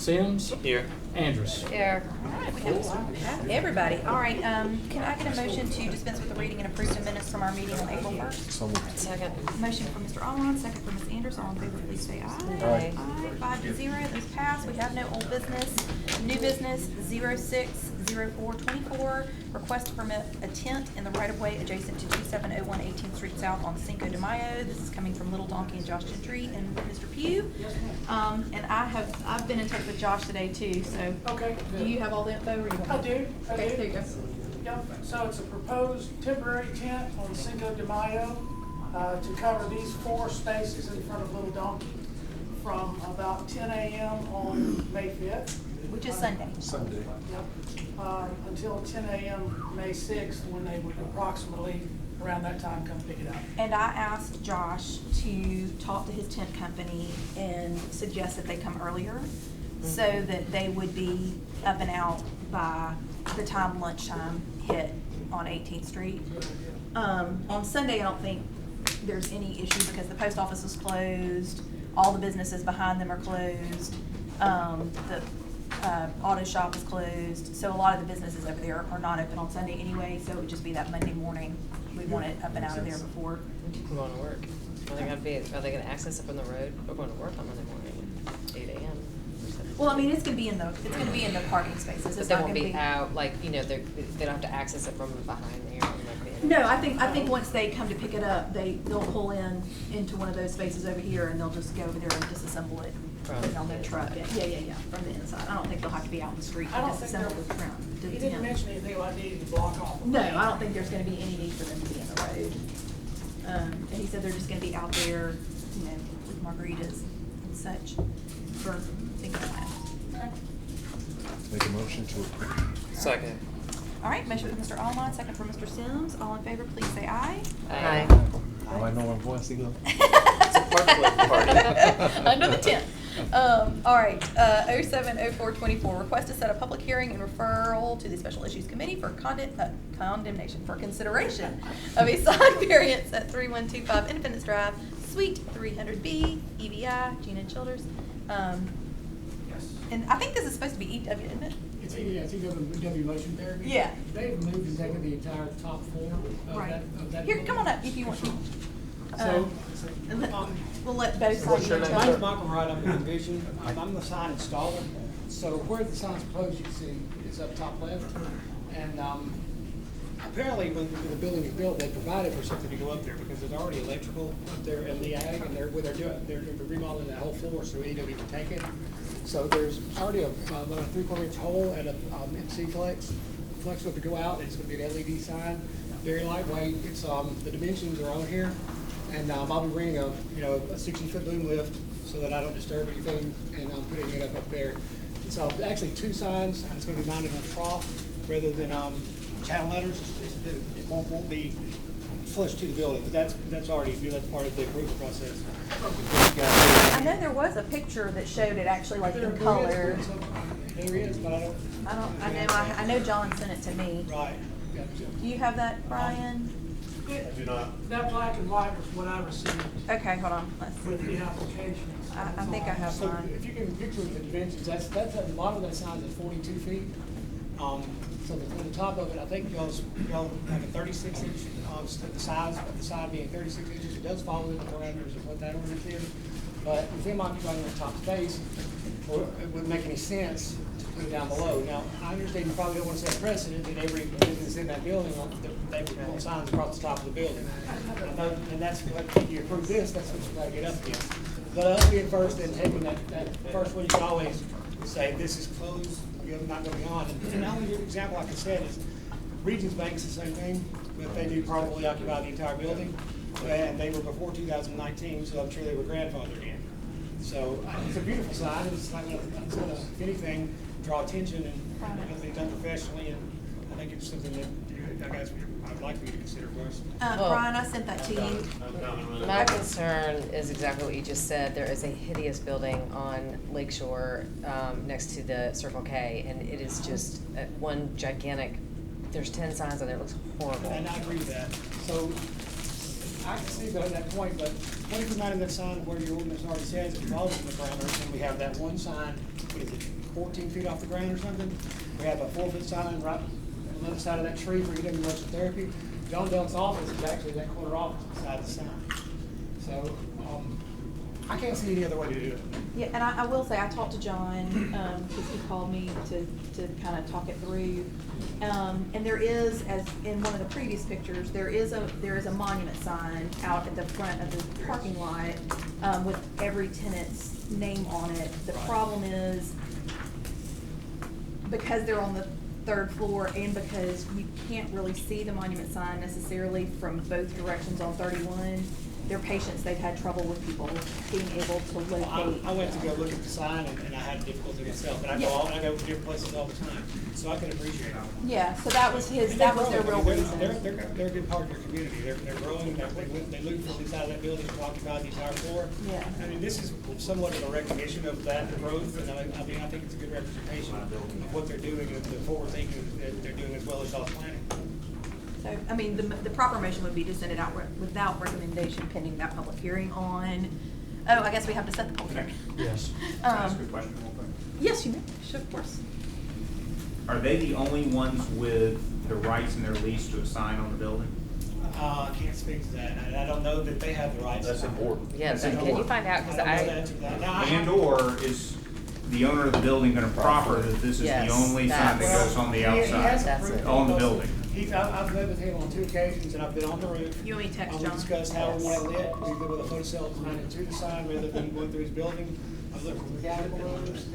Sims. Here. Andrews. Here. All right, we have everybody. All right, can I get a motion to dispense with the reading and approve the minutes from our meeting on April 1st? Second. Motion from Mr. Allen, second from Ms. Anderson. All in favor, please say aye. Aye. Aye, 5-0. Those pass. We have no old business. New business, 06-04-24. Request to permit a tent in the right-of-way adjacent to 2701 18th Street South on Cinco De Mayo. This is coming from Little Donkey and Josh Gentry and Mr. Pugh. And I've been in touch with Josh today too, so. Okay, Do good. you have all the info or you want me? I do. Okay, there you go. Yep, so it's a proposed temporary tent on Cinco de Mayo to cover these 4 spaces in front of Little Donkey from about 10 a.m. on May 5th. Which is Sunday. Yep, until 10 a.m. May 6th, when they would approximately around that time come pick it up. And I asked Josh to talk to his tent company and suggest that they come earlier so that they would be up and out by the time lunchtime hit on 18th Street. On Sunday, I don't think there's any issue because the post office is closed, all the businesses behind them are closed, the auto shop is closed, so a lot of the businesses over there are not open on Sunday anyway, so it would just be that Monday morning. We want it up and out of there before. We're going to work. Are they gonna access it from the road? We're going to work on Monday morning, 8 a.m. Well, I mean, it's gonna be in the parking spaces. But It's they not won't gonna be out, like, they don't have to access it from behind there. No, I think once they come to pick it up, they'll pull into one of those spaces over here and they'll just go over there and disassemble it. Put it on their truck. Yeah, from the inside. I don't think they'll have to be out in the street to I don't think disassemble there- the ground. He didn't mention anything about needing to block off. No, I don't think there's gonna be any need for them to be in the road. And he said they're just gonna be out there, with margaritas and such for Cinco de Mayo. Okay. Make a motion to approve. Second. All right, motion from Mr. Almond, second from Mr. Sims. All in favor, please say aye. Aye. Oh, I know where I'm going, Seagull. Party. Under the tent. All right, 07-04-24, request to set a public hearing and referral to the Special Issues Committee for condemnation for consideration of a side variance at 3125 Independence Drive, Suite 300B, EVI, Gina Childers. Yes. And I think this is supposed to be EW, isn't it? It's EW motion therapy. Yeah. They've moved and taken the entire top floor of Right. that. Here, come on up if you want to. So, And we'll let both sides. your each name, my other. name's Michael Wright, I'm with Envision. I'm the sign installer. So where the sign's proposed, you can see it's up top left. And apparently when the building is built, they provided for something to go up there because there's already electrical up there in the ag and they're remodeling that whole floor so EW can take it. So there's already about a 3/4 inch hole and a MC flex to go out. It's going to be an LED sign, very lightweight. It's the dimensions are on here, and I'll be bringing a 60-foot boom lift so that I don't disturb anything, and I'm putting it up there. So actually 2 signs, and it's going to be mounted on a trough rather than channel letters. It won't be flush to the building, but that's part of the approval process. I know there was a picture that showed it actually like in color. There is, but I know John sent it to me. Right. Gotcha. Do you have that, Brian? Do not. That black and white was what I received Okay, hold on, let's with see. the application. I think I have So mine. if you can picture the dimensions, that's at the bottom of that sign is 42 feet. So on the top of it, I think y'all have a 36 inch, the size of the side being 36 inches. It does follow the parameters of what that ordinance is. But with them occupying the top space, it wouldn't make any sense to put it down below. Now, I understand you probably don't want to set precedent that every business in that building, they would want signs across the top of the building. And that's what, if you approve this, that's what you got to get up against. But us being first and taking that first one, you can always say, this is closed, you're not going beyond. And the only example I can say is, Regions Bank's the same thing, but they do probably occupy the entire building. And they were before 2019, so I'm sure they were grandfathered in. So it's a beautiful sign. It's not going to, if anything, draw attention and it'll be done professionally. And I think it's something that I'd like for you to consider for us. Brian, I sent that to you. My concern is exactly what you just said. There is a hideous building on Lakeshore next to the Circle K, and it is just one gigantic, there's 10 signs on there. It looks horrible. And I agree with that. So I can see that point, but what if we mounted that sign where your ordinance already says it falls in the parameters, and we have that one sign, what is it, 14 feet off the ground or something. We have a 4-foot sign right on the other side of that tree for getting motion therapy. John Delk's office is actually that corner office beside the sign. So, I can't see any other way to do it. Yeah, and I will say, I talked to John, because he called me to kind of talk it through. And there is, as in one of the previous pictures, there is a monument sign out at the front of the parking lot, with every tenant's name on it. The problem is, because they're on the 3rd floor and because you can't really see the monument sign necessarily from both directions on 31, their patients, they've had trouble with people being able to locate. I went to go look at the sign and I had difficulty myself, but I go to different places all the time, so I can appreciate it. Yeah, so that was And that was their they're real growing. reason. They're a good part of your community. They're growing. They moved from inside that building to occupy the entire floor. Yeah. I mean, this is somewhat of a recognition of that growth, and I mean, I think it's a good representation of what they're doing and the forward thinking that they're doing as well as y'all's planning. So, I mean, the proper motion would be to send it out without recommendation pending that public hearing on, oh, I guess we have to set the public hearing. Yes. Can I ask a question real quick? Yes, you may, sure, of course. Are they the only ones with the rights in their lease to a sign on the building? I can't speak to that. I don't know that they have the rights. That's important. Yeah, That's can you important. find out, I because don't know the I, answer to that. Now, I- And/or is the owner of the building gonna proffer that this is the Yes, only sign that that's- goes on the He has outside? That's approved it. On the both. building. I've met with him on 2 occasions, and I've been on the roof. You want me to text We John? discussed how we want it lit, either with a photocell behind it to the sign, rather than going through his building. I've looked for mechanical rooms,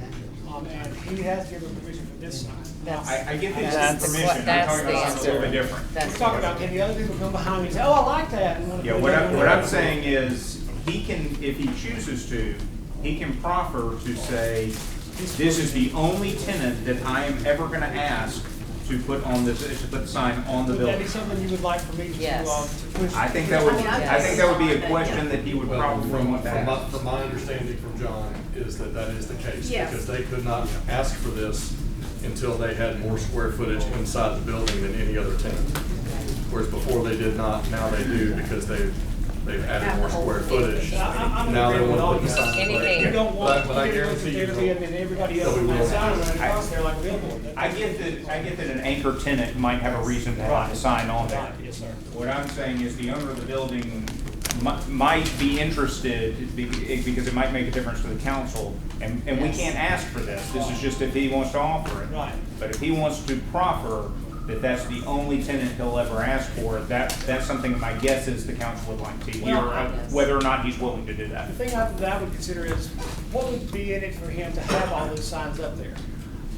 and he has given permission for this sign. Now, That's- I get That's this the permission, I'm that's talking the about something a little bit answer. different. That's We're the talking about, answer. can the other people come behind me and say, oh, I like that? and wanna Yeah, put what it I, on what there? I'm saying is, he can, if he chooses to, he can proffer to say, this is the only tenant that I am ever gonna ask to put on this, to put the sign on the Would that building. be something you would like for me to, Yes. to push? I think that would, I mean, I think that would be a Yes. question that he would Well, probably want to ask. from my understanding from John, is that that is the case. Yes. Because they could not ask for this until they had more square footage inside the building than any other tenant. Whereas before they did not, now they do because they've added more square footage. I'm Now they agreeing with all want to you put the guys. sign. Anything. You don't want, But I you guarantee you to be, and then everybody else that we on that will. sign running across there like a billboard. I get that an anchor tenant might have a reason to have the sign on there. Right, yes, sir. What I'm saying is the owner of the building might be interested because it might make a difference to the council. And we Yes. can't ask for this. This is just if he wants to offer it. Right. But if he wants to proffer that that's the only tenant he'll ever ask for, that's something that my guess is the council would like to hear, Well, whether or not he's willing to do that. The thing that I would consider is, what would be in it for him to have all those signs up there?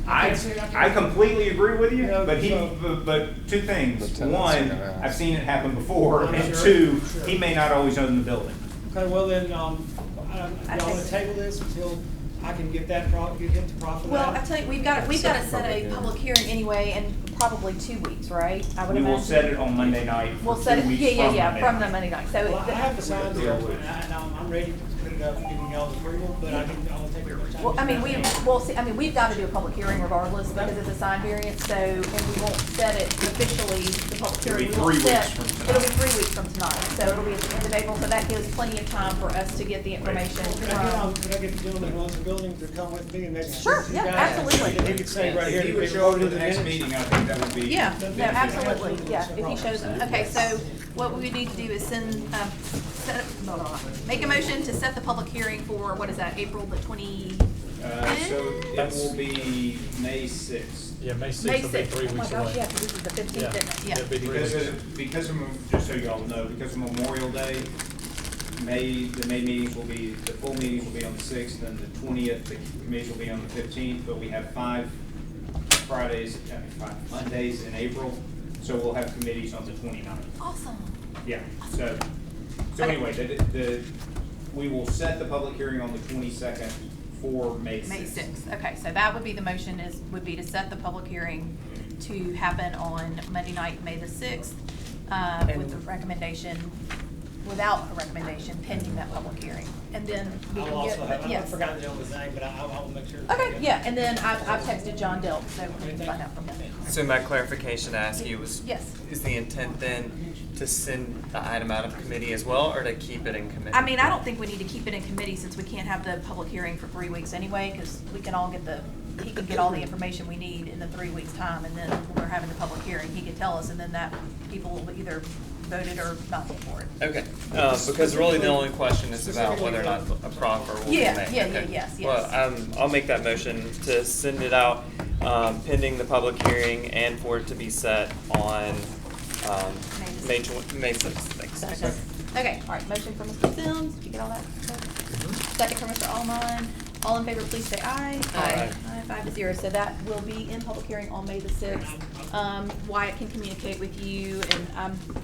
I completely agree with you, Yeah, but so- but two things. The tenants are One, gonna ask. I've seen it happen before, I'm and sure, two, sure. he may not always own the building. Okay, well then, y'all think- wanna table this until I can get him to proffer that? Well, I tell you, we've got to set a public hearing anyway in probably 2 weeks, right? I would We will imagine. set it on Monday night We'll for set 2 it, weeks yeah, from the Monday Monday night, so. Well, I have the signs Yeah. open, and I'm ready to put it up, giving y'all's approval, but I'll take it much time. Well, I mean, we've got to do a public hearing regardless because it's a sign variance, so, and we won't set it officially, the public It'll be hearing. we won't 3 weeks set- from tonight. It'll be 3 weeks from tonight, so it'll be at the end of April, so that gives plenty of time for us to get the information Could I get the gentleman who owns the building to come with me and maybe? Sure, you yeah, guys- absolutely. And he could say right here. If he would that show up they to the next minutes. meeting, I think that would be. Yeah, no, Yeah. absolutely, yeah, if he shows up. Okay, so what we need to do is make a motion to set the public hearing for, what is that, April the 20? So it will be May 6th. Yeah, May May 6th will be 6th. 3 Oh my weeks gosh, away. yeah, 'cause this is the 15th, Yeah. isn't it? Yeah. It'll be 3 weeks. Because of, just so y'all know, because of Memorial Day, the May meetings will be, the full meetings will be on the 6th, and the 20th, the committees will be on the 15th, but we have 5 Mondays in April, so we'll have committees on the 29th. Awesome. Yeah, so anyway, we will set the public hearing on the 22nd for May 6th. May 6th, okay, so that would be the motion would be to set the public hearing to happen on Monday night, May the 6th, with a recommendation, without a recommendation pending that public hearing. And then we I'll can also have, get, I've yes. forgotten the gentleman's name, but I will make sure. Okay, yeah, and then I've texted John Delk, so we can find out from him. So my clarification to ask you was, Yes. is the intent then to send the item out of committee as well, or to keep it in committee? I don't think we need to keep it in committee since we can't have the public hearing for 3 weeks anyway, because we can all get the he can get all the information we need in the 3 weeks' time, and then when we're having the public hearing, he can tell us, and then that people will either voted or not vote for it. Okay, because really the only question is about whether or not a proffer will be made. Yeah, yeah, Okay. yes. Well, I'll make that motion to send it out, pending the public hearing and for it to be set on, May 6th, thanks. Okay, all right, motion for Mr. Sims, did you get all that? Second for Mr. Almond. All in favor, please say aye. Aye. 5-0, so that will be in public hearing on May the 6th. Wyatt can communicate with you, and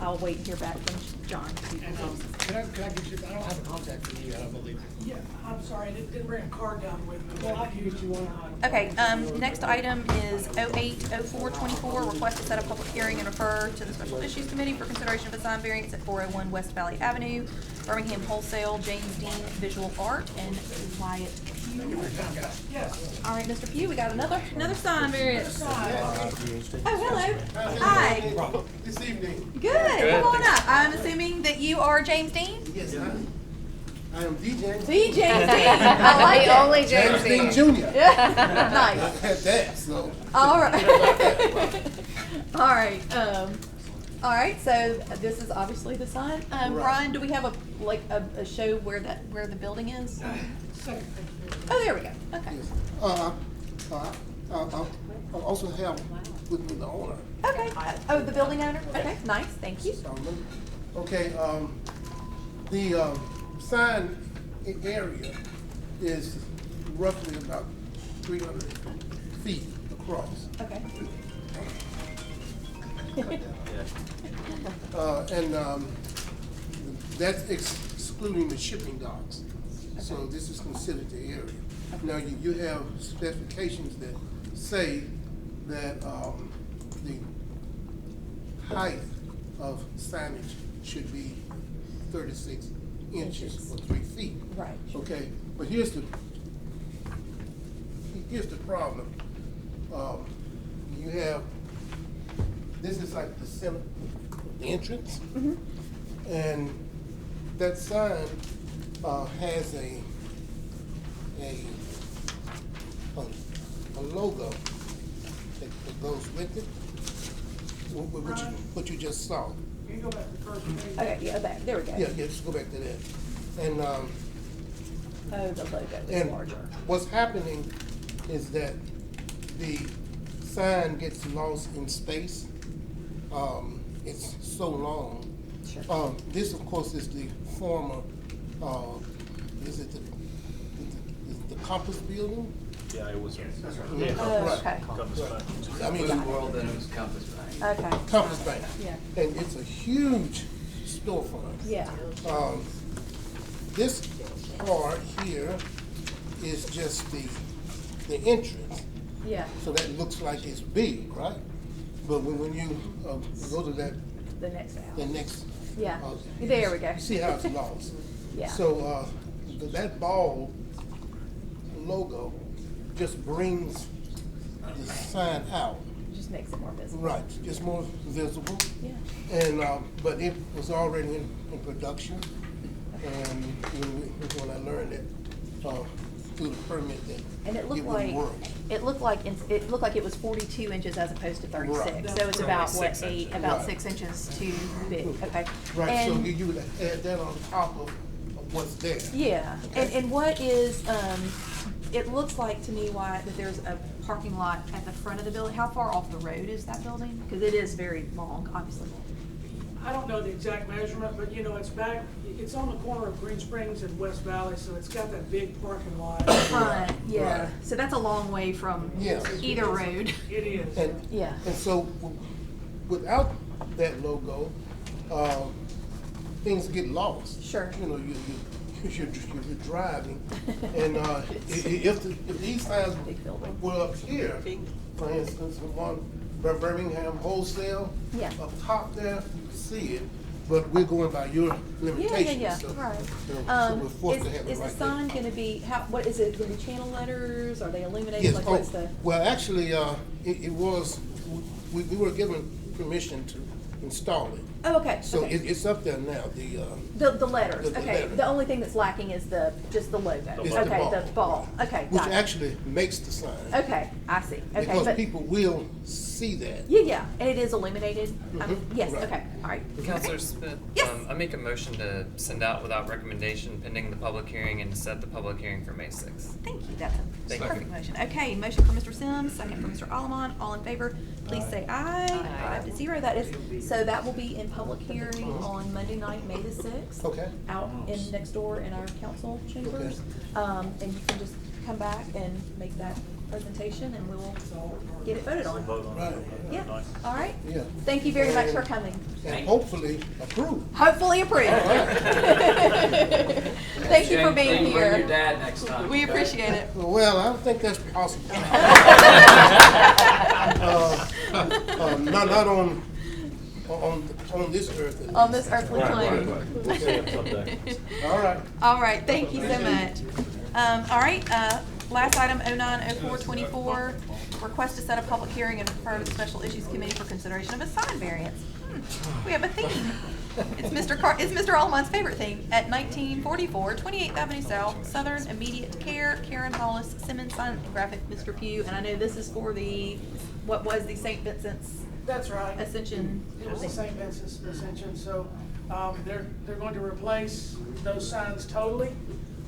I'll wait and hear back from John. And, can I get you, I don't have a contact for you, I don't believe. Yeah, I'm sorry, I didn't bring a card down with me. Well, I can get you one. Okay, next item is 080424, request to set a public hearing and refer to the Special Issues Committee for consideration of a sign variance at 401 West Valley Avenue, Birmingham Wholesale, James Dean Visual Art, and Wyatt Pugh. Yes. All right, Mr. Pugh, we got another sign variance. Oh, hello. Hi. This evening. Good, come on up. I'm assuming that you are James Dean? Yes, I am DJ. The James Dean. I like it. Only James James Dean Dean. Jr. Yeah, I nice. had that, so. All right. All right, so this is obviously the sign. Brian, do we have a show where the building is? Oh, there we go. Okay. Yes. I also have with me the owner. Okay. Oh, the building owner? Okay, nice, thank you. Okay, the sign area is roughly about 300 feet across. Okay. That's excluding the shipping docks. So this is considered the area. Now, you have specifications that say that the height of signage should be 36 inches or 3 feet. Right. Okay, but here's the problem. You have, this is like the center, the entrance, and that sign has a logo that goes with it, what you just saw. You can go back to the first page. Okay, yeah, there we go. Yeah, let's go back to that. And Oh, the logo is and larger. what's happening is that the sign gets lost in space. It's so long. Sure. This, of course, is the former, is it the Compass Building? Yeah, it was. Oh, okay. I mean, World, then it was Compass Bank. Okay. Compass Bank. Yeah. And it's a huge storefront. Yeah. This part here is just the entrance. Yeah. So that looks like it's big, right? But when you go to The next house. the next. Yeah. There we go. You see how it's lost? Yeah. So that ball logo just brings the sign out. Just makes it more visible. Right, just more visible. Yeah. And, but it was already in production. And when I learned it, through the permit that And it looked wouldn't like, work. it looked like it was 42 inches as opposed to 36. Right. So it's about, what, 6 inches. about Right. 6 inches too big, okay. Right, so And- you would add that on top of what's there. Yeah, Okay. and what is, it looks like to me, Wyatt, that there's a parking lot at the front of the building. How far off the road is that building? Because it is very long, obviously. I don't know the exact measurement, but you know, it's on the corner of Green Springs and West Valley, so it's got that big parking lot. Front, yeah. Right. So that's a long way from Yeah. either road. It is. And, Yeah. and so without that logo, things get lost. Sure. You know, you're driving, and if these signs Big building. were up here, for instance, the one by Birmingham Wholesale, Yeah. up top there, you can see it, but we're going by your limitations. Yeah, so- right. So we're forced to have it Is the right there. sign gonna be, what is it, gonna be channel letters? Are they illuminated? Yes, Like what's the? well, actually, it was, we were given permission to install it. Oh, okay, So okay. it's up there now, The letters, the okay. letter. The only thing that's lacking is just the logo. It's the Okay, ball. the ball. Okay, which got it. actually makes the sign. Okay, I see. Okay, Because but, people will see that. yeah, and it is illuminated. Yes, right. okay, all right. Counselor Okay. Smith, Yes. I make a motion to send out without recommendation pending the public hearing and to set the public hearing for May 6th. Thank you, that's a Thank you. perfect motion. Okay, motion for Mr. Sims, second for Mr. Allemont, all in favor, please say aye. 5-0, that is, so that will be in public hearing on Monday night, May the 6th. Okay. Out in, next door in our council chambers. And you can just come back and make that presentation and we'll get it voted on. Right. Yeah, all right? Yeah. Thank you very much for coming. And hopefully approved. Hopefully approved. Thank you for being Bring here. your dad next time. We appreciate it. Well, I don't think that's possible. Not on this earth. at On least. this earthly plane. All right. All right, thank you so much. All right, last item, 090424, request to set a public hearing and refer to the Special Issues Committee for consideration of a sign variance. We have a theme. It's Mr. Allemont's favorite thing, at 1944 28th Avenue South, Southern Immediate Care, Karen Hollis, Simmons Sign and Graphic, Mr. Pugh, and I know this is for what was the St. Vincent's That's right. Ascension. It was the St. Vincent's Ascension, so, they're going to replace those signs totally.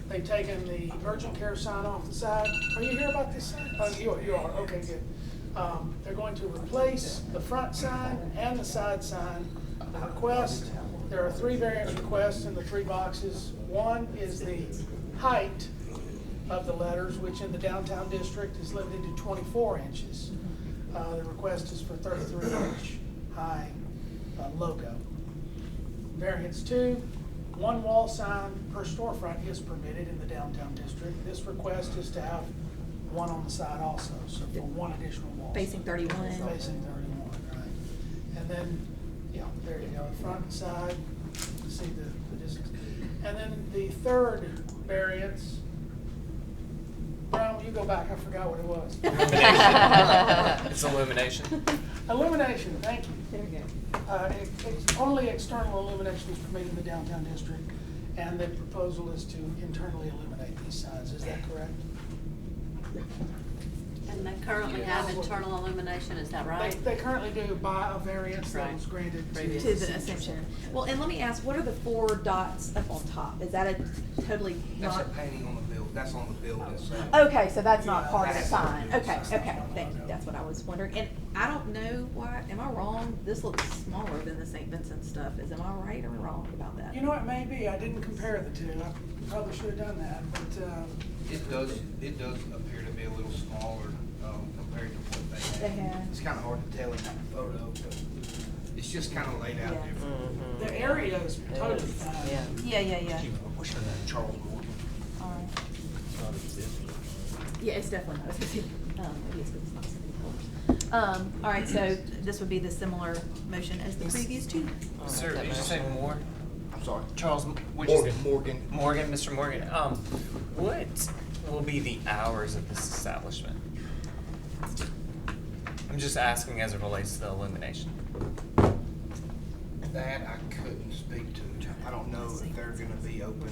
They've taken the urgent care sign off the side. Are you here about this sign? Oh, you are, okay, good. They're going to replace the front sign and the side sign. The request, there are 3 variance requests in the 3 boxes. One is the height of the letters, which in the downtown district is limited to 24 inches. The request is for 33-inch high logo. Variance 2, 1 wall sign per storefront is permitted in the downtown district. This request is to have 1 on the side also, so for 1 additional wall. Facing 31. Facing 31, right. And then, yeah, there you go, front and side, see the distance. And then the third variance, Brown, you go back, I forgot what it was. It's illumination. Illumination, thank you. There we go. Only external illumination is permitted in the downtown district, and the proposal is to internally illuminate these signs, is that correct? And they currently have internal illumination, is that right? They currently do by a variance that was granted to To the Ascension. Well, and let me ask, what are the 4 dots up on top? Is that a totally That's a not? painting on the building, that's on the building itself. Okay, so that's not part of the That's sign. not Okay, the sign. okay, thank you. That's what I was wondering. And I don't know why, am I wrong? This looks smaller than the St. Vincent stuff. Am I right or wrong about that? You know, it may be, I didn't compare the two, I probably should have done that, but, It does appear to be a little smaller, compared to what they They had. had. It's kinda hard to tell in that photo, but it's just kinda laid out Yeah. different. the area is totally fine. Yeah. Yeah. What's her name, Charles Morgan? All right. Yeah, it's definitely not. Maybe it's because it's not city colors. All right, so this would be the similar motion as the previous 2? Sir, did you say Moore? I'm sorry. Charles, what'd you say? Morgan. Morgan, Mr. Morgan. What will be the hours of this establishment? I'm just asking as it relates to the illumination. That I couldn't speak to. I don't know if they're gonna be open.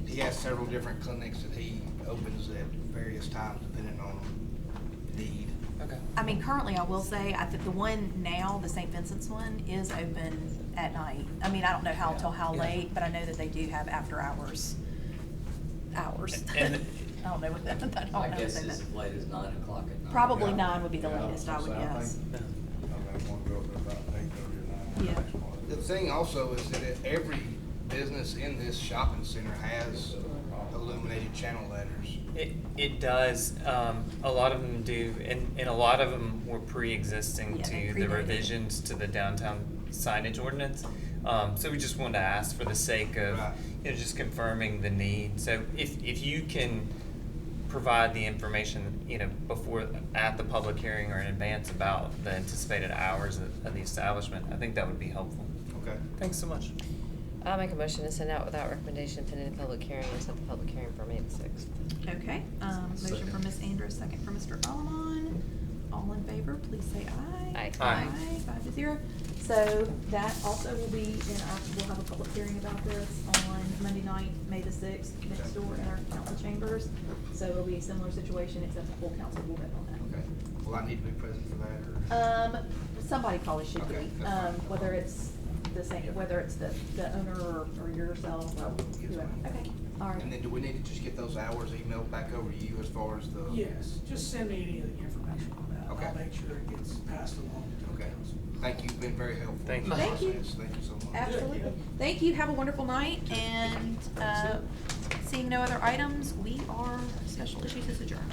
He has several different clinics that he opens at various times depending on need. Okay. I mean, currently, I will say, I think the one now, the St. Vincent's one, is open at night. I mean, I don't know till how late, but I know that they do have after hours. And- I don't know what that, I don't know. My what guess they is meant. as late as 9 o'clock at night. Probably 9 would be the latest, I would So I guess. think- I mean, want to go up there about 8:30 or 9. Yeah. The thing also is that every business in this shopping center has illuminated channel letters. It does. A lot of them do, and a lot of them were pre-existing Yeah, they to the predated. revisions to the downtown signage ordinance. So we just wanted to ask for the sake of, Right. just confirming the need. So if you can provide the information, before, at the public hearing or in advance about the anticipated hours of the establishment, I think that would be helpful. Okay. Thanks so much. I'll make a motion to send out without recommendation pending the public hearing and set the public hearing for May the 6th. Okay, motion for Ms. Andrews, second for Mr. Allemon. All in favor, please say aye. Aye. Aye. 5-0. So that also will be we'll have a public hearing about this on Monday night, May the 6th, next door in our council chambers. So it'll be a similar situation, except the full council will vote on that. Okay, will I need to be present for that, or? Somebody probably should be, Okay, that's fine. whether it's the same, whether it's the owner or yourself or Yes, whoever. ma'am. Okay, all right. And then do we need to just get those hours emailed back over to you as far as the? Yes, just send me any of the information on that. Okay. I'll make sure it gets passed along to the Okay, council. thank you, you've been very helpful. Thank in you. the Thank you. process. Thank you so much. Absolutely. Thank you. Have a wonderful night. And seeing no other items, special issues is adjourned.